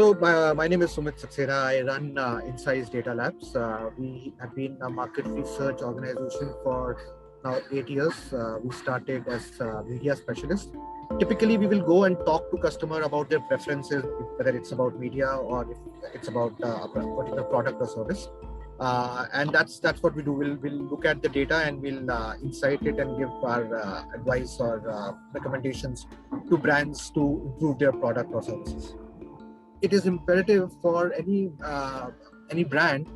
My name is Sumit Saxena. I run Insights Data Labs. We have been a market research organization for now 8 years. We started as media specialists. Typically, we will go and talk to customer about their preferences, whether it's about media or if it's about a particular product or service. And that's what we do. We'll look at the data and we'll insight it and give our advice or recommendations to brands to improve their product or services. It is imperative for any brand,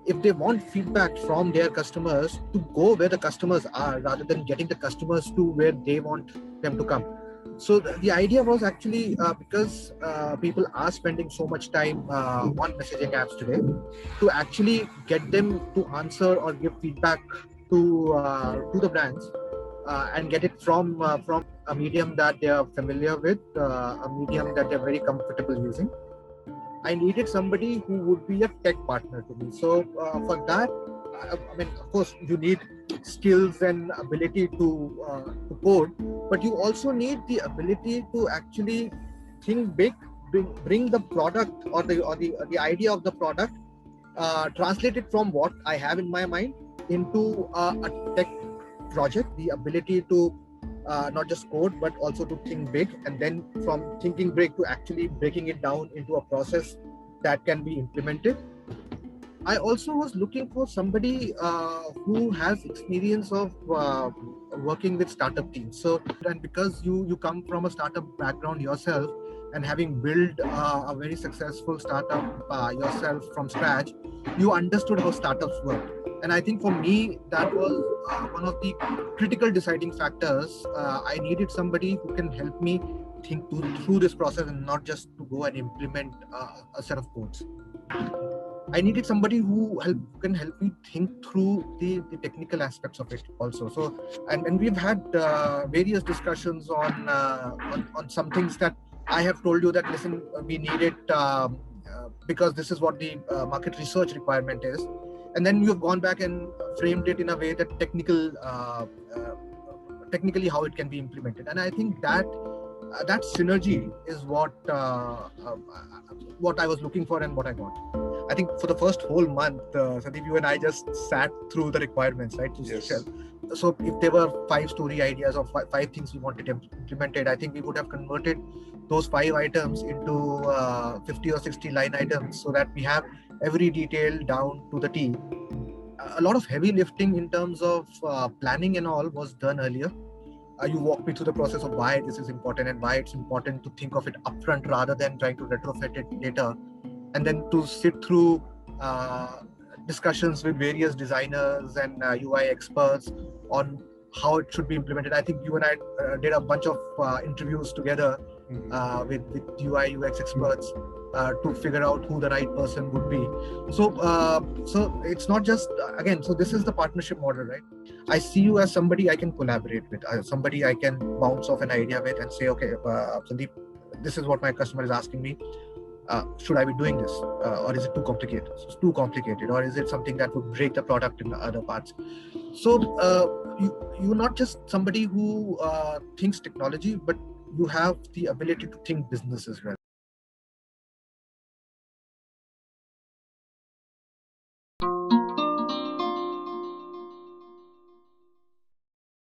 if they want feedback from their customers, to go where the customers are rather than getting the customers to where they want them to come. So the idea was actually because people are spending so much time on messaging apps today, to actually get them to answer or give feedback to the brands and get it from a medium that they are familiar with, a medium that they're very comfortable using. I needed somebody who would be a tech partner to me. So for that, I mean, of course, you need skills and ability to code, but you also need the ability to actually think big, bring the product or the idea of the product, translate it from what I have in my mind into a tech project. The ability to not just code, but also to think big, and then from thinking big to actually breaking it down into a process that can be implemented. I also was looking for somebody who has experience of working with startup teams. So, and because you come from a startup background yourself, and having built a very successful startup yourself from scratch, you understood how startups work. And I think for me, that was one of the critical deciding factors. I needed somebody who can help me think through this process and not just to go and implement a set of codes. I needed somebody who can help me think through the technical aspects of it also. So, and we've had various discussions on some things that I have told you that, listen, we need it because this is what the market research requirement is. And then you have gone back and framed it in a way that technically how it can be implemented. And I think that synergy is what I was looking for and what I got. I think for the first whole month, Sandeep, you and I just sat through the requirements, right? Yes. So if there were 5 story ideas or five things we wanted implemented, I think we would have converted those 5 items into 50 or 60 line items, so that we have every detail down to the T. A lot of heavy lifting in terms of planning and all was done earlier. You walked me through the process of why this is important and why it's important to think of it upfront rather than trying to retrofit it later, and then to sit through discussions with various designers and UI experts on how it should be implemented. I think you and I did a bunch of interviews together with UI UX experts to figure out who the right person would be. So it's not just, again, so this is the partnership model, right? I see you as somebody I can collaborate with, somebody I can bounce off an idea with and say, okay, Sandeep, this is what my customer is asking me. Should I be doing this, or is it too complicated? So it's too complicated, or is it something that would break the product in other parts? So you're not just somebody who thinks technology, but you have the ability to think business as well.